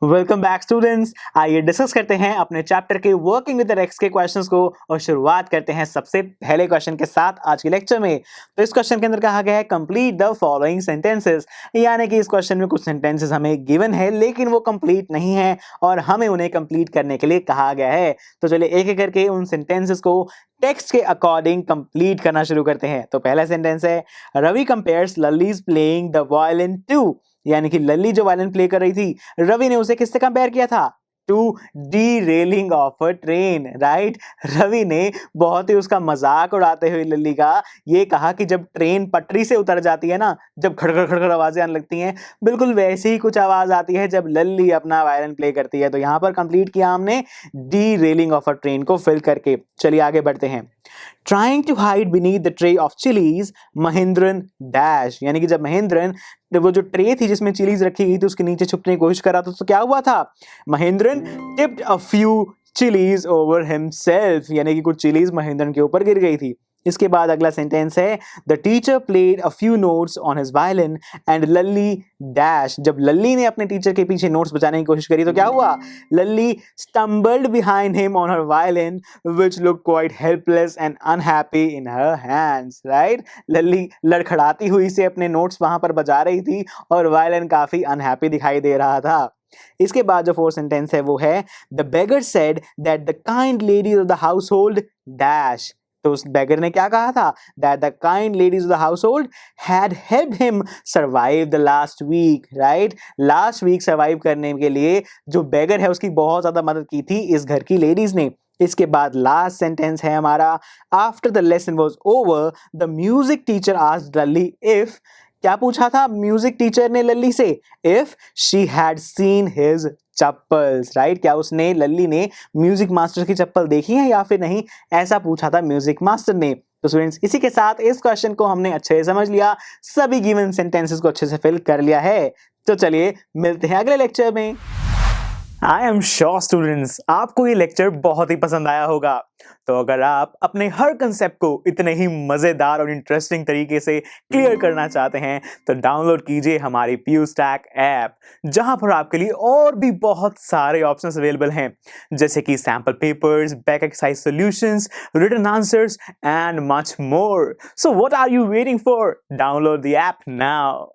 Welcome back students. आइए discuss करते हैं अपने चैप्टर के वर्किंग विद द रेक्स के क्वेश्चंस को और शुरुआत करते हैं सबसे पहले क्वेश्चन के साथ आज के लेक्चर में। तो इस क्वेश्चन के अंदर कहा गया है कंप्लीट द फॉलोइंग सेंटेंसेस, यानी कि इस क्वेश्चन में कुछ सेंटेंसेस हमें गिवन है लेकिन वो कंप्लीट नहीं है और हमें उन्हें कंप्लीट करने के लिए कहा गया है। तो चलिए एक एक करके उन सेंटेंसेस को टेक्स्ट के अकॉर्डिंग कंप्लीट करना शुरू करते हैं। तो पहला सेंटेंस है Ravi compares Lalli's playing the violin too, यानी कि लल्ली जो वायलिन प्ले कर रही थी रवि ने उसे किससे कंपेयर किया था? To derailing of a train, right. Ravi ने बहुत ही उसका मजाक उड़ाते हुए लल्ली का ये कहा कि जब ट्रेन पटरी से उतर जाती है ना, जब खड़खड़ खड़खड़ आवाजें आने लगती हैं, बिल्कुल वैसी ही कुछ आवाज आती है जब लल्ली अपना वायलिन प्ले करती है। तो यहाँ पर कंप्लीट किया हमने derailing of a train को फिल करके। चलिए आगे बढ़ते हैं। Trying to hide beneath the tray of chillies Mahendran dash, यानी कि जब महेंद्रन वो जो ट्रे थी जिसमें चिलीज रखी गई थी उसके नीचे छुपने की कोशिश कर रहा था तो क्या हुआ था? Mahendran tipped a few chillies over himself, यानी कि कुछ चिलीज महेंद्रन के ऊपर गिर गई थी। इसके बाद अगला सेंटेंस है the teacher played a few notes on his violin and Lalli dash, जब लल्ली ने अपने टीचर के पीछे नोट्स बजाने की कोशिश करी तो क्या हुआ? Lalli stumbled behind him on her violin which looked quite helpless and unhappy in her hands, right. Lalli लड़खड़ाती हुई से अपने नोट्स वहां पर बजा रही थी और वायलिन काफी अनहैप्पी दिखाई दे रहा था। इसके बाद जो फोर्थ सेंटेंस है वो है the beggar said that the kind ladies of the household dash, तो उस बेगर ने क्या कहा था? That the kind ladies of the household had help him survive the last week, right. Last week survive करने के लिए जो बेगर है उसकी बहुत ज्यादा मदद की थी इस घर की लेडीज ने। इसके बाद लास्ट सेंटेंस है हमारा after the lesson was over the music teacher asked Lalli if, क्या पूछा था म्यूजिक टीचर ने लल्ली से? If she had seen his chappals, right. क्या उसने लल्ली ने म्यूजिक मास्टर की चप्पल देखी है या फिर नहीं, ऐसा पूछा था म्यूजिक मास्टर ने। तो स्टूडेंट्स इसी के साथ इस क्वेश्चन को हमने अच्छे से समझ लिया, सभी गिवन सेंटेंसेस को अच्छे से फिल कर लिया है। तो चलिए मिलते हैं अगले लेक्चर में। आई एम श्योर स्टूडेंट्स आपको ये लेक्चर बहुत ही पसंद आया होगा। तो अगर आप अपने हर कंसेप्ट को इतने ही मजेदार और इंटरेस्टिंग तरीके से क्लियर करना चाहते हैं तो डाउनलोड कीजिए हमारी PuStack ऐप, जहां पर आपके लिए और भी बहुत सारे ऑप्शंस अवेलेबल हैं, जैसे कि sample papers, back exercise solutions, written answers and much more. So what are you waiting for? Download the app now.